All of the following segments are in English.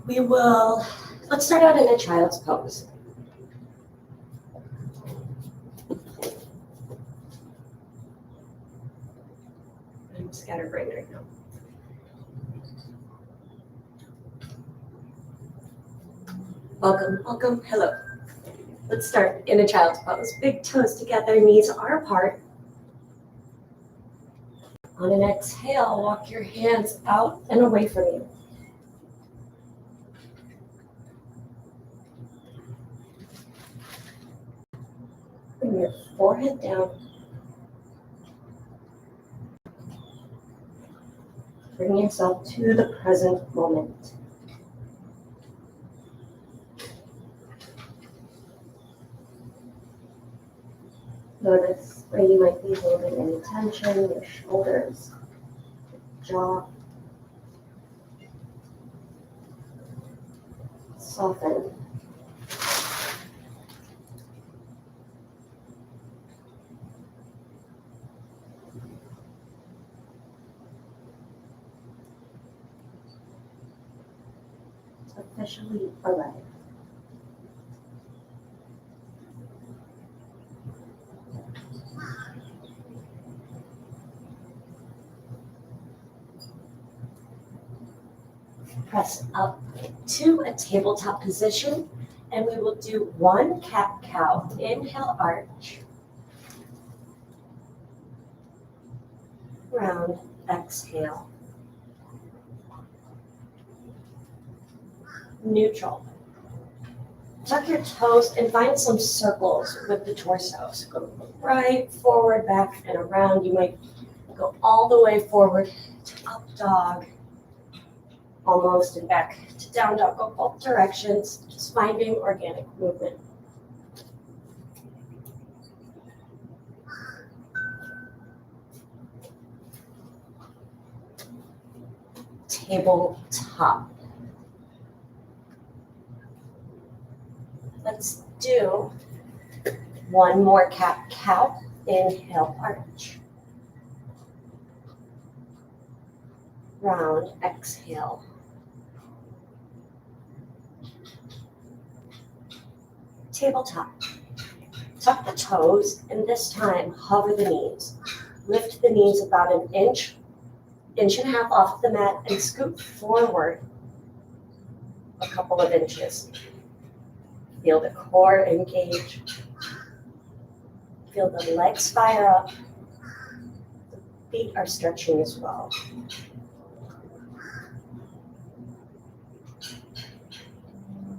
Let's start out in a child's pose. I'm scatterbrained right now. Welcome, hello. Let's start in a child's pose. Big toes together, knees are apart. On an exhale, walk your hands out and away from you. Bring your forehead down. Bring yourself to the present moment. Notice where you might be holding any tension, your shoulders, jaw. Soften. Officially arrive. Press up to a tabletop position, and we will do one cat-cow. Inhale, arch. Round, exhale. Neutral. Tuck your toes and find some circles with the torso. So go right, forward, back, and around. You might go all the way forward to up dog. Almost and back to down dog. Go both directions, just finding organic movement. Tabletop. Let's do one more cat-cow. Inhale, arch. Round, exhale. Tabletop. Tuck the toes, and this time hover the knees. Lift the knees about an inch and a half off the mat, and scoot forward a couple of inches. Feel the core engage. Feel the legs fire up. The feet are stretching as well.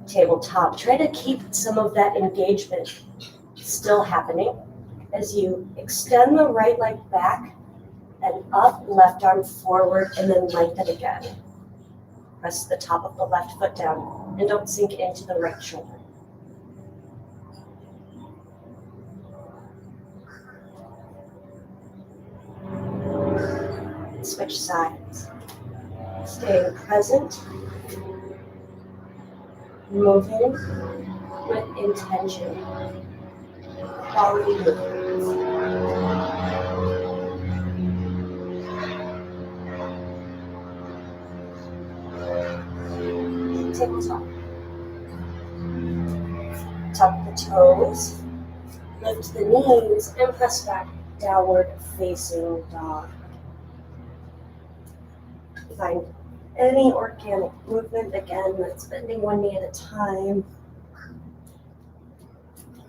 Tabletop. Try to keep some of that engagement still happening as you extend the right leg back and up, left arm forward, and then lengthen again. Press the top of the left foot down and don't sink into the right shoulder. Switch sides. Staying present. Moving with intention. Quality movements. Tabletop. Tuck the toes. Lift the knees and press back. Downward facing dog. Find any organic movement, again, that's bending one knee at a time.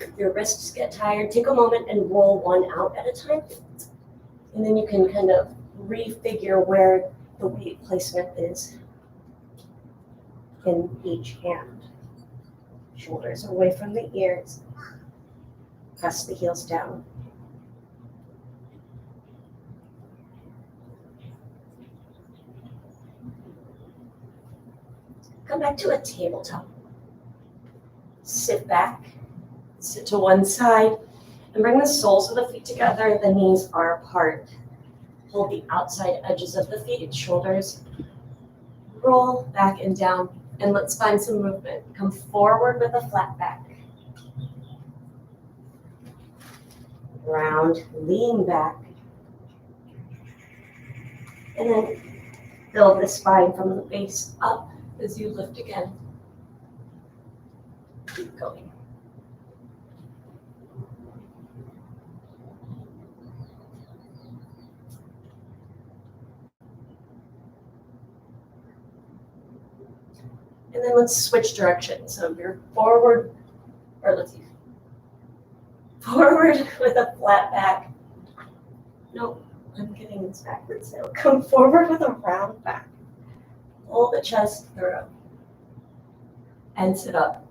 If your wrists get tired, take a moment and roll one out at a time. And then you can kind of refigure where the weight placement is in each hand. Shoulders away from the ears. Press the heels down. Come back to a tabletop. Sit back, sit to one side, and bring the soles of the feet together. The knees are apart. Hold the outside edges of the feet, shoulders. Roll back and down, and let's find some movement. Come forward with a flat back. Round, lean back. And then build the spine from the base up As you lift again, keep going. And then let's switch directions. So if you're forward, or let's see, forward with a flat back. Nope, I'm getting this backwards now. Come forward with a round back. Pull the chest through. And sit up.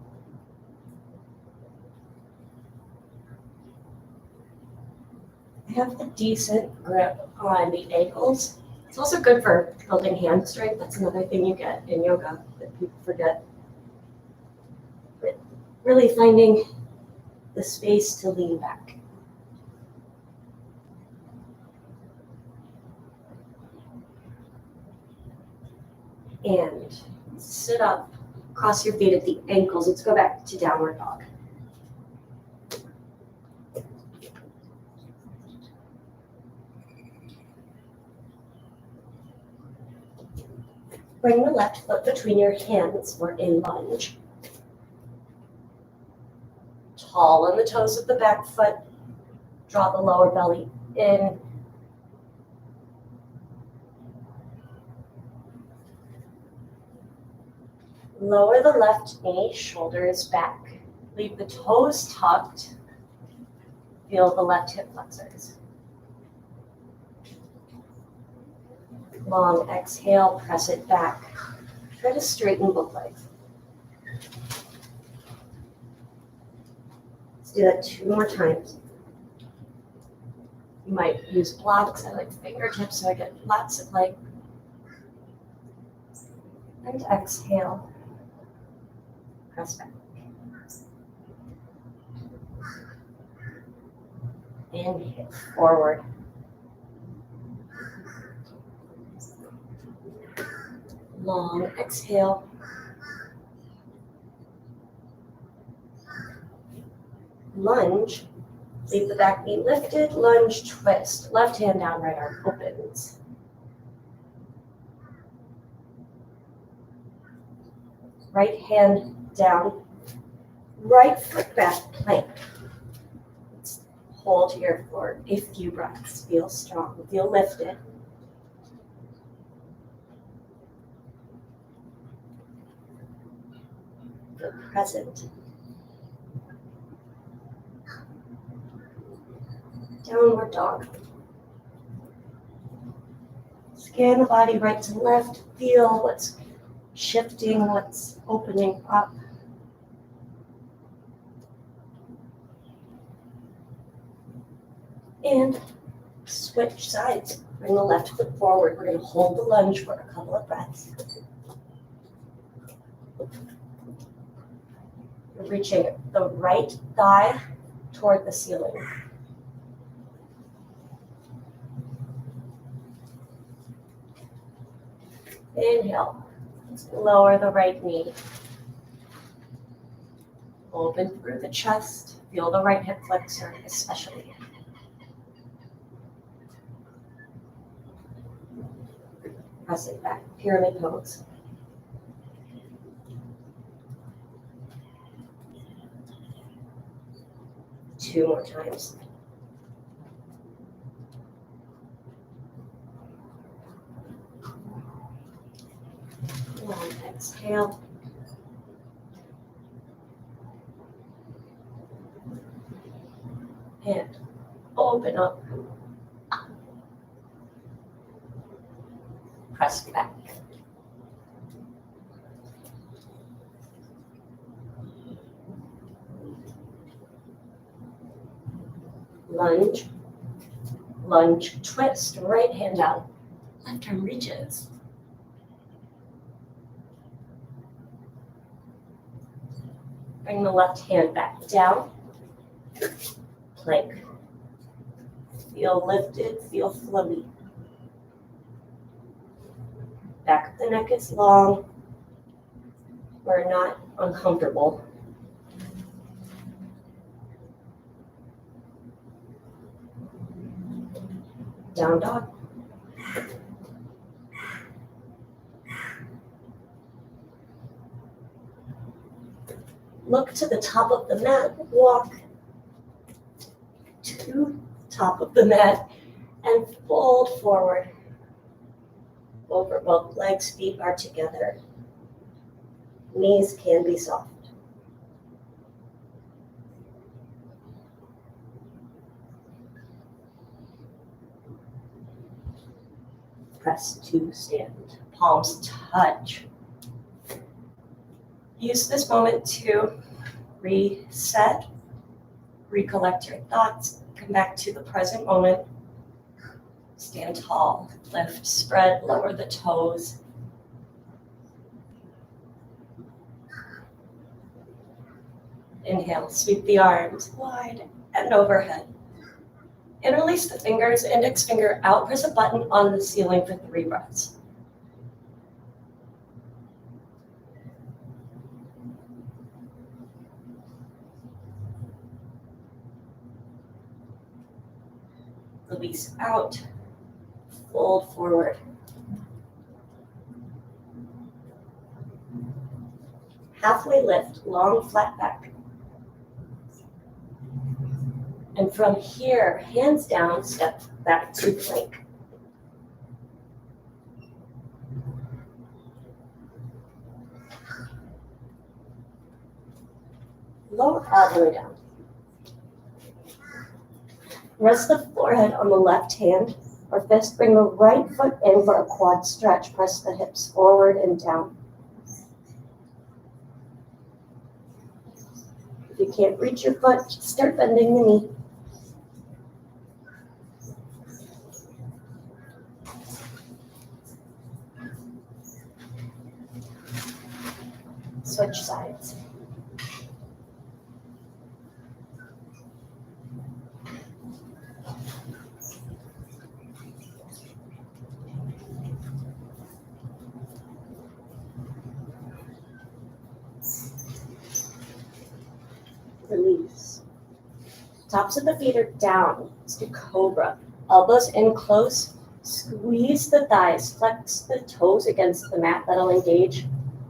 Have a decent grip on the ankles. It's also good for building hand strength. That's another thing you get in yoga that people forget. But really finding the space to lean back. And sit up, cross your feet at the ankles. Let's go back to downward dog. Bring the left foot between your hands for a lunge. Tall on the toes of the back foot. Draw the lower belly in. Lower the left knee, shoulders back. Leave the toes tucked. Feel the left hip flexors. Long exhale, press it back. Try to straighten both legs. Let's do that 2 more times. You might use blocks. I like fingertips so I get lots of leg. And exhale. Press back. Inhale, forward. Long exhale. Lunge. Leave the back knee lifted. Lunge, twist. Left hand down, right arm opens. Right hand down. Right foot back, plank. Hold here for a few breaths. Feel strong. Feel lifted. Feel present. Downward dog. Scan the body right to left. Feel what's shifting, what's opening up. And switch sides. Bring the left foot forward. We're going to hold the lunge for a couple of breaths. You're reaching the right thigh toward the ceiling. Inhale. Let's lower the right knee. Open through the chest. Feel the right hip flexor especially. Press it back. Pyramid pose. Two more times. Long exhale. And open up. Press back. Lunge. Lunge, twist, right hand out. Left arm reaches. Bring the left hand back down. Plank. Feel lifted, feel flowy. Back of the neck is long. We're not uncomfortable. Down dog. Look to the top of the mat, walk to top of the mat, and fold forward. Over both legs, feet are together. Knees can be soft. Press to stand. Palms touch. Use this moment to reset, recollect your thoughts, come back to the present moment. Stand tall, lift, spread, lower the toes. Inhale, sweep the arms wide and overhead. Interlace the fingers, index finger out, press a button on the ceiling for 3 breaths. Release out, fold forward. Halfway lift, long flat back. And from here, hands down, step back to plank. Lower all the way down. Rest the forehead on the left hand or fist. Bring the right foot in for a quad stretch. Press the hips forward and down. If you can't reach your foot, start bending the knee. Switch sides. Release. Tops of the feet are down. Let's do cobra. Elbows in close. Squeeze the thighs. Flex the toes against the mat. That'll engage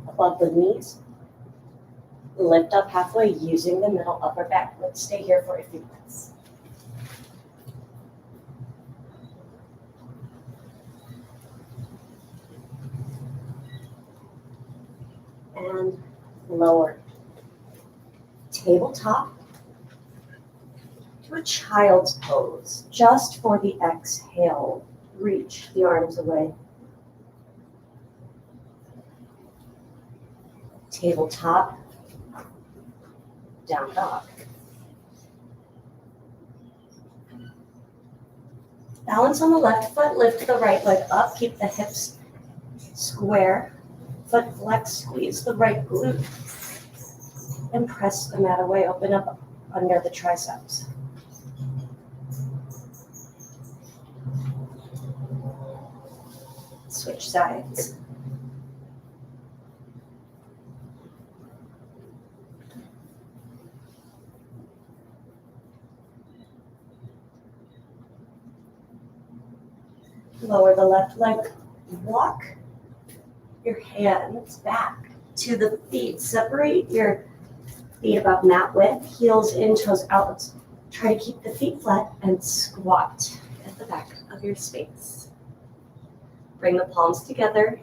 above the knees. Lift up halfway using the middle upper back. Let's stay here for a few minutes. And lower. Tabletop to a child's pose. Just for the exhale, reach the arms away. Tabletop, down dog. Balance on the left foot, lift the right leg up, keep the hips square. Foot flex, squeeze the right glute. And press the mat away, open up under the triceps. Switch sides. Lower the left leg. Walk your hands back to the feet. Separate your feet about mat width, heels in, toes out. Let's try to keep the feet flat and squat at the back of your space. Bring the palms together.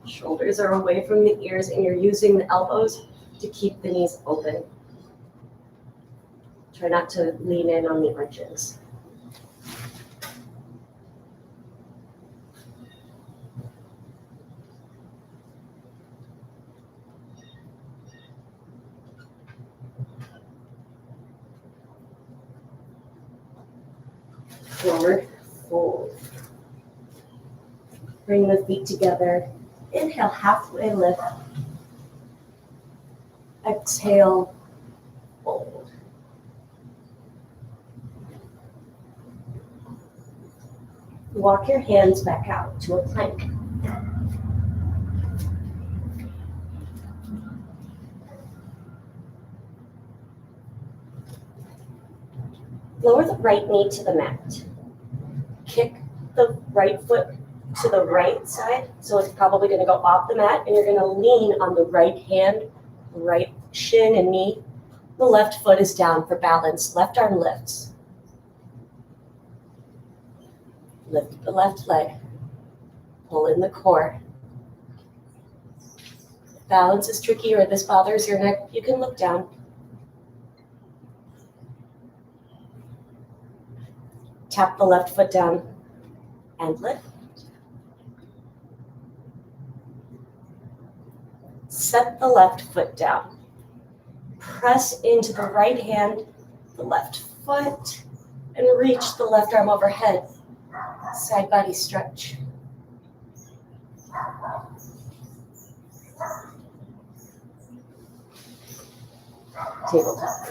Shoulders are away from the ears and you're using the elbows to keep the knees open. Try not to lean in on the arches. Forward fold. Bring the feet together. Inhale, halfway lift. Exhale, fold. Walk your hands back out to a plank. Lower the right knee to the mat. Kick the right foot to the right side, so it's probably going to go off the mat, and you're going to lean on the right hand right shin and knee. The left foot is down for balance. Left arm lifts. Lift the left leg. Pull in the core. If balance is tricky or this bothers your neck, you can look down. Tap the left foot down and lift. Set the left foot down. Press into the right hand, the left foot, and reach the left arm overhead. Side body stretch. Tabletop.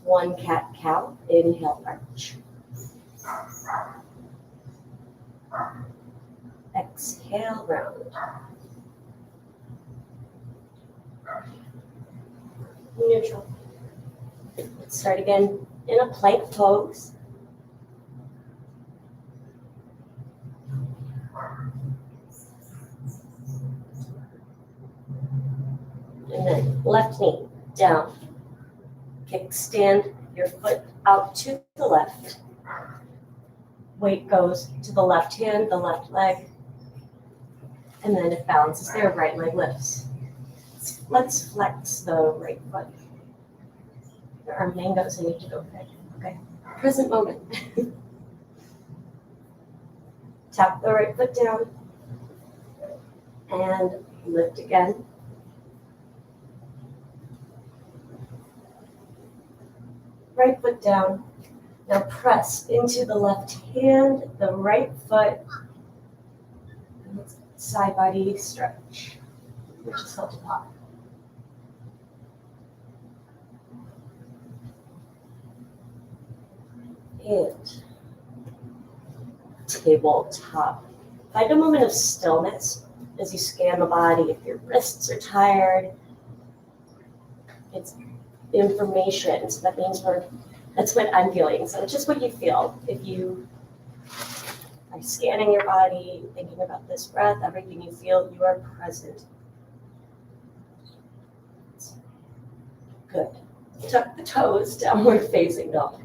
One cat-cow. Inhale, arch. Exhale, round. Neutral. Let's start again in a plank pose. And then left knee down. Kickstand your foot out to the left. Weight goes to the left hand, the left leg. And then if balance is there, right leg lifts. Let's flex the right foot. Your arm mangoes and you to go ahead. Okay. Present moment. Tap the right foot down. And lift again. Right foot down. Now press into the left hand, the right foot. Side body stretch, which is held to pop. And tabletop. Find a moment of stillness as you scan the body. If your wrists are tired, it's information. So that means that's what I'm feeling. So it's just what you feel. If you are scanning your body, thinking about this breath, everything you feel, you are present. Good. Tuck the toes, downward facing dog.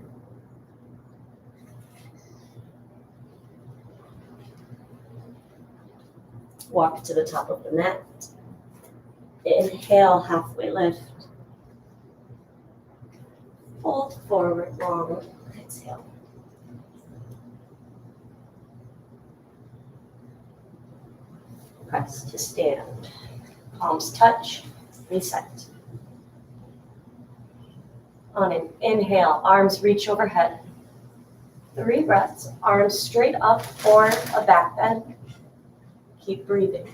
Walk to the top of the mat. Inhale, halfway lift. Fold forward long. Exhale. Press to stand. Palms touch. Reset. On an inhale, arms reach overhead. 3 breaths, arms straight up or a back bend. Keep breathing.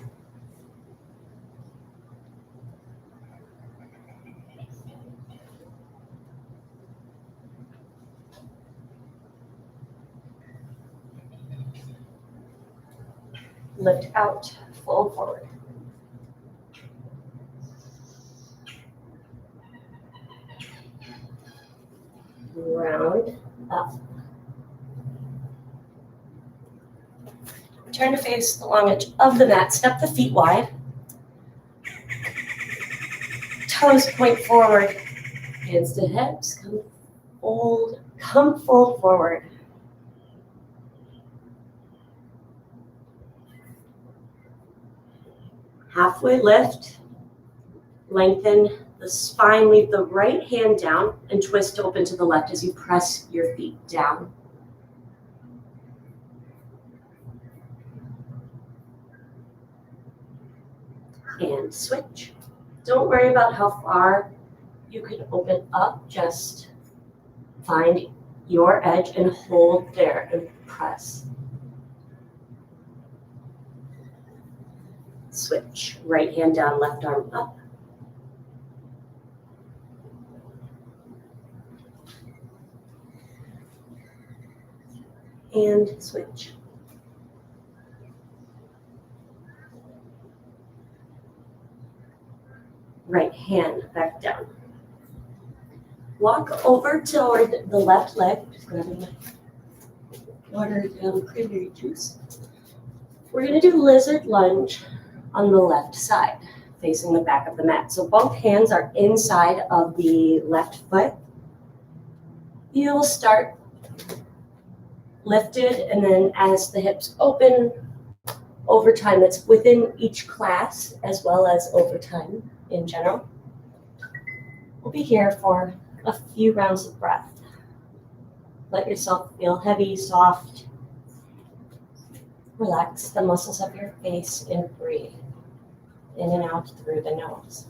Lift out, fold forward. Round up. Turn to face the long edge of the mat. Step the feet wide. Toes point forward. Hands to hips. Come fold forward. Halfway lift. Lengthen the spine. Leave the right hand down and twist open to the left as you press your feet down. And switch. Don't worry about how far you can open up. Just find your edge and hold there and press. Switch. Right hand down, left arm up. And switch. Right hand back down. Walk over toward the left leg. Just grabbing my water and cranberry juice. We're going to do lizard lunge. on the left side, facing the back of the mat. So both hands are inside of the left foot. You'll start lifted, and then as the hips open, over time, it's within each class as well as over time in general. We'll be here for a few rounds of breath. Let yourself feel heavy, soft. Relax the muscles of your face and breathe in and out through the nose.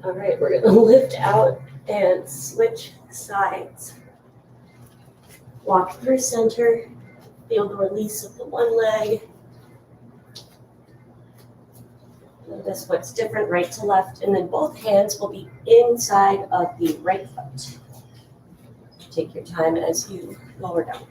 All right, we're gonna lift out and switch sides. Walk through center, feel the release of the one leg. This foot's different, right to left, and then both hands will be inside of the right foot. Take your time as you lower down.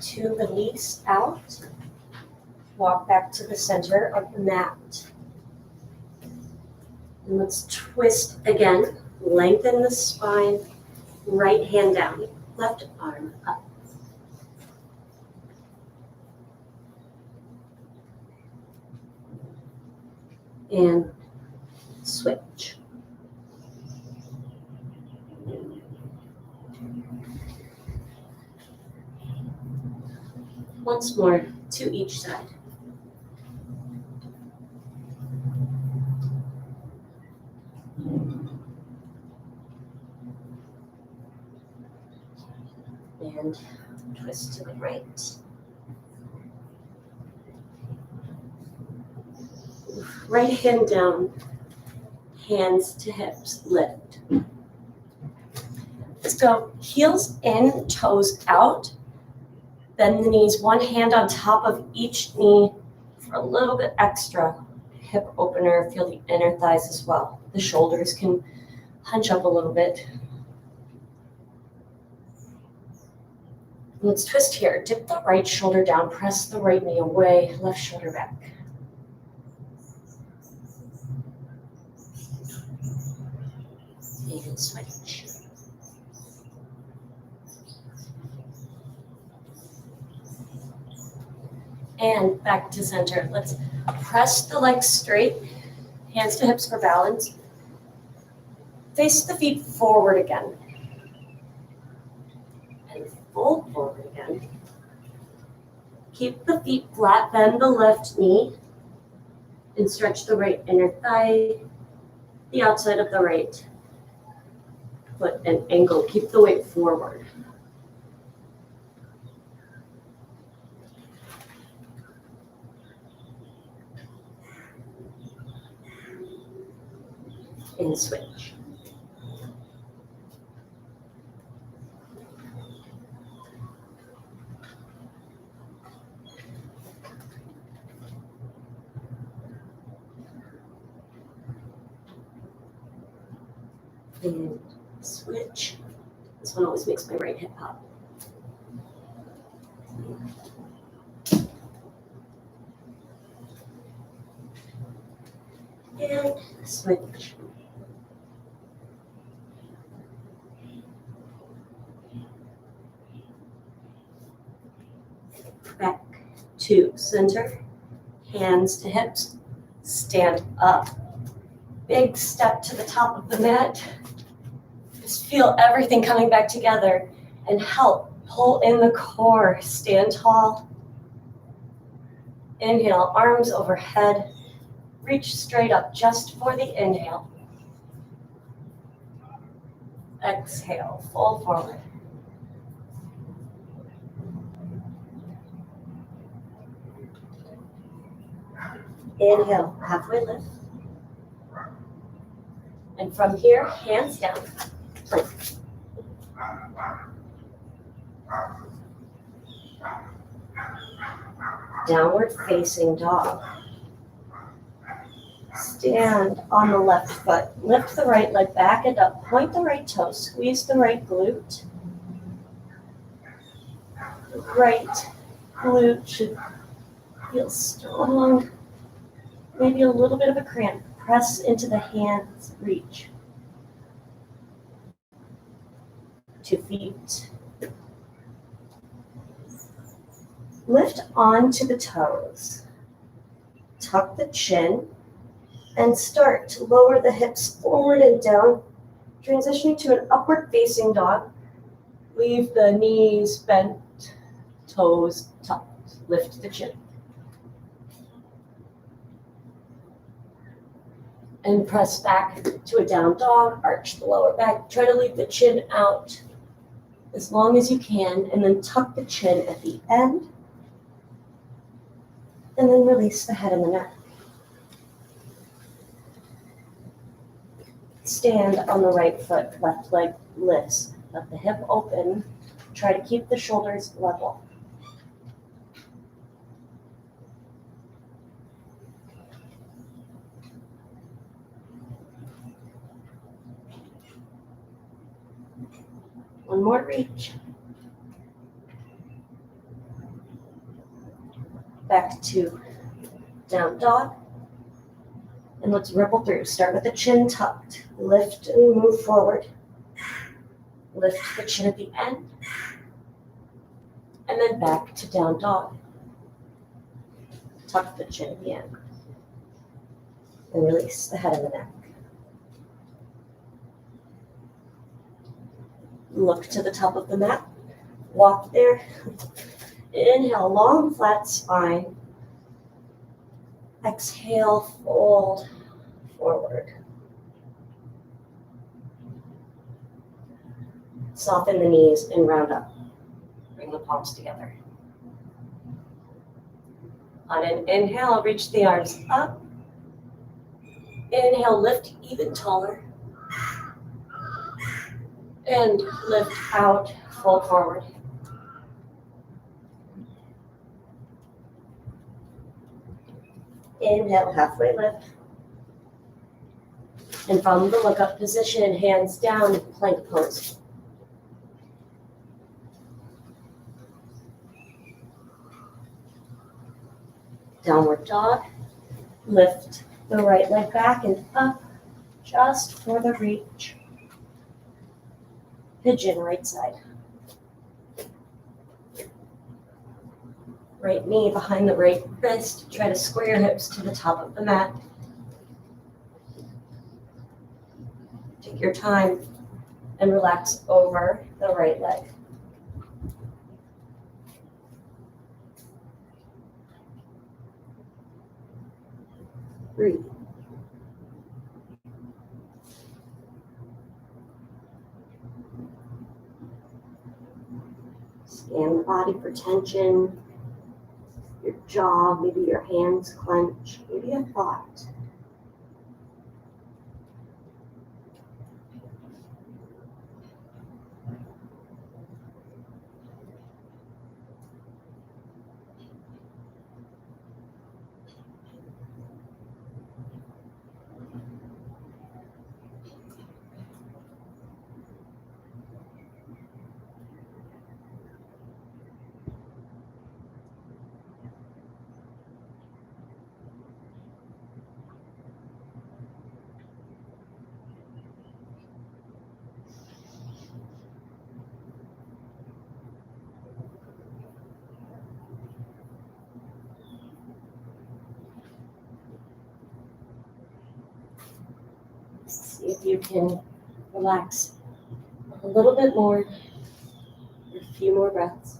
To release out, walk back to the center of the mat. And let's twist again, lengthen the spine, right hand down, left arm up. And switch. Once more to each side. And twist to the right. Right hand down, hands to hips, lift. Let's go heels in, toes out. Bend the knees, one hand on top of each knee for a little bit extra hip opener. Feel the inner thighs as well. The shoulders can hunch up a little bit. Let's twist here. Dip the right shoulder down, press the right knee away, left shoulder back. And switch. And back to center. Let's press the legs straight, hands to hips for balance. Face the feet forward again. And fold forward again. Keep the feet flat, bend the left knee, and stretch the right inner thigh, the outside of the right foot and ankle. Keep the weight forward. And switch. And switch. This one always makes my right hip pop. And switch. Back to center, hands to hips, stand up. Big step to the top of the mat. Just feel everything coming back together and help pull in the core. Stand tall. Inhale, arms overhead. Reach straight up just for the inhale. Exhale, fold forward. Inhale, halfway lift. And from here, hands down, plank. Downward facing dog. Stand on the left foot. Lift the right leg back and up. Point the right toe. Squeeze the right glute. The right glute should feel strong. Maybe a little bit of a cramp. Press into the hands. Reach. 2 feet. Lift onto the toes. Tuck the chin. And start to lower the hips forward and down, transitioning to an upward facing dog. Leave the knees bent, toes tucked. Lift the chin. And press back to a down dog, arch the lower back. Try to leave the chin out as long as you can, and then tuck the chin at the end. And then release the head and the neck. Stand on the right foot, left leg lifts. Let the hip open. Try to keep the shoulders level. One more reach. Back to down dog. And let's ripple through. Start with the chin tucked. Lift and move forward. Lift the chin at the end. And then back to down dog. Tuck the chin at the end. And release the head and the neck. Look to the top of the mat. Walk there. Inhale, long flat spine. Exhale, fold forward. Soften the knees and round up. Bring the palms together. On an inhale, reach the arms up. Inhale, lift even taller. And lift out, fold forward. Inhale, halfway lift. And from the look up position, hands down, plank pose. Downward dog. Lift the right leg back and up, just for the reach. Pigeon, right side. Right knee behind the right wrist. Try to square your hips to the top of the mat. Take your time and relax over the right leg. Breathe. Scan the body for tension, your jaw, maybe your hands clench, maybe a thought. See if you can relax a little bit more, a few more breaths.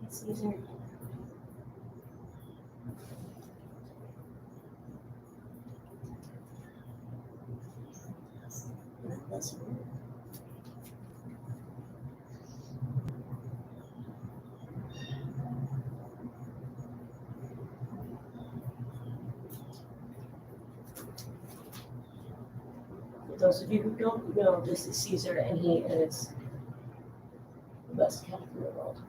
It's easier. Not this one. For those of you who don't know, this is Caesar, and he is the best cat in the world.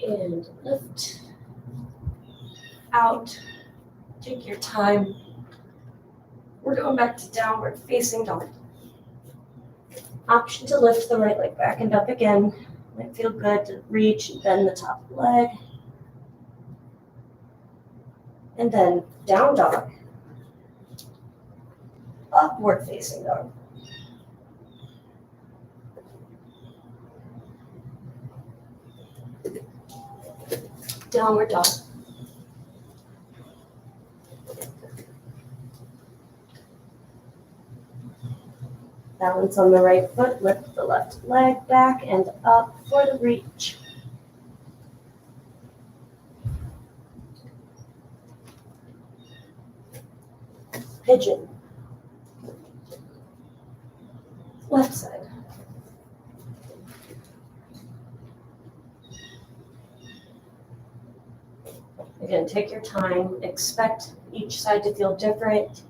And lift out. Take your time. We're going back to downward facing dog. Option to lift the right leg back and up again. Might feel good to reach and bend the top leg. And then down dog. Upward facing dog. Downward dog. Balance on the right foot, lift the left leg back and up for the reach. Pigeon. Left side. Again, take your time. Expect each side to feel different.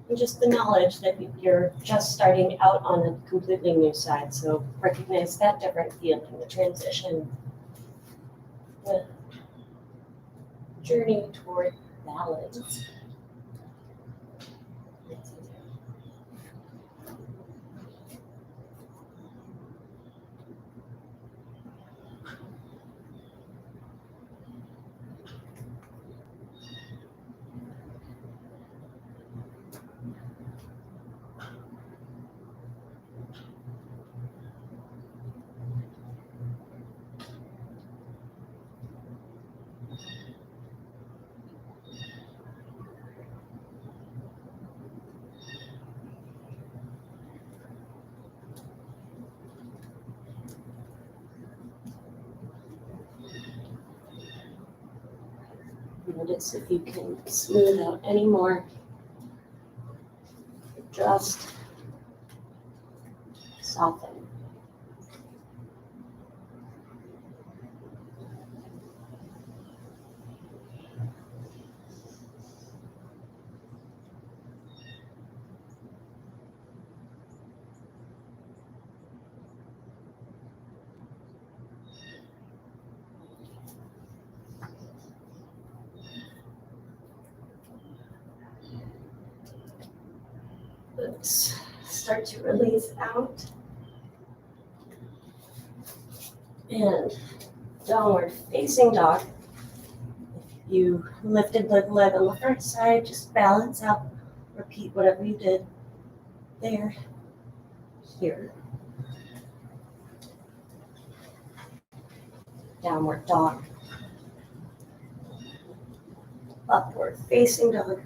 And just the knowledge that you're just starting out on a completely new side. So recognize that different feeling, the transition, the journey toward balance. Notice if you can smooth out any more. Just soften. Let's start to release out. And Downward facing dog. If you lifted the leg on the front side, just balance out. Repeat whatever you did there, here. Downward dog. Upward facing dog.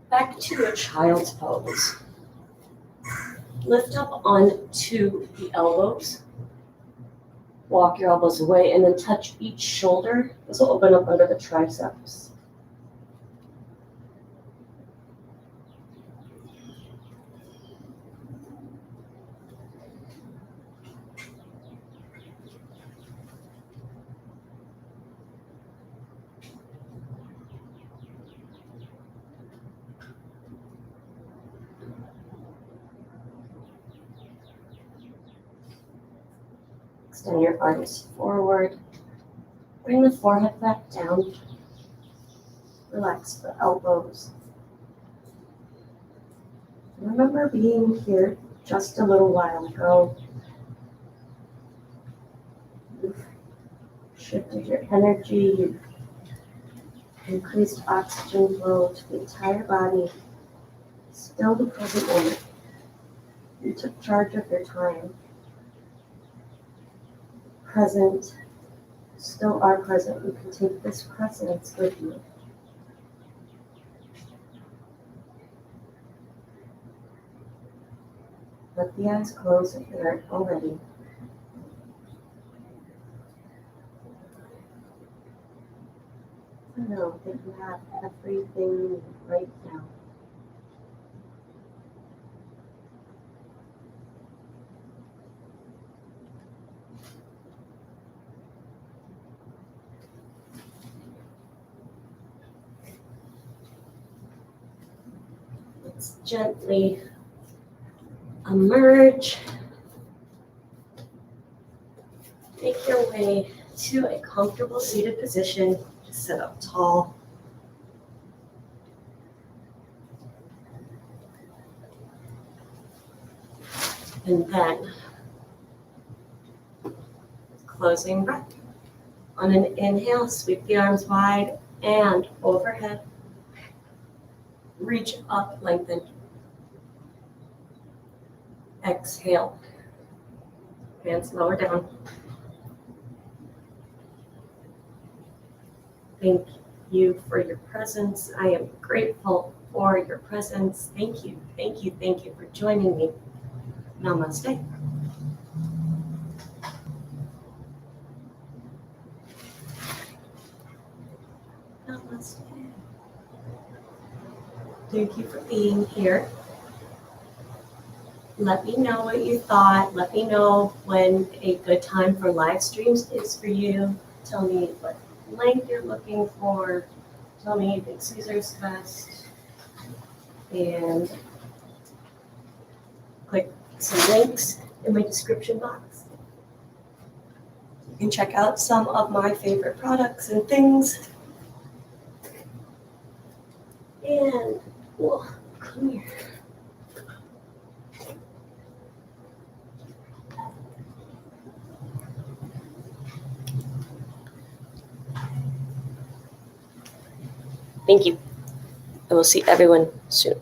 Back to a child's pose. Lift up onto the elbows. Walk your elbows away and then touch each shoulder. This will open up under the triceps. Extend your arms forward. Bring the forehead back down. Relax the elbows. Remember being here just a little while ago. You've shifted your energy. You've increased oxygen flow to the entire body. Still the present moment. You took charge of your time. Present, still are present. You can take this presence with you. Let the eyes close if they aren't already. Know that you have everything you need right now. Let's gently emerge. Make your way to a comfortable seated position. Just sit up tall. And then, closing breath. On an inhale, sweep the arms wide and overhead. Reach up, lengthen. Exhale. Hands lower down. Thank you for your presence. I am grateful for your presence. Thank you, thank you, thank you for joining me. Namaste. Namaste. Thank you for being here. Let me know what you thought. Let me know when a good time for live streams is for you. Tell me what length you're looking for. Tell me you think Caesar's best. And click some links in my description box. You can check out some of my favorite products and things. And we'll come here. Thank you. And we'll see everyone soon.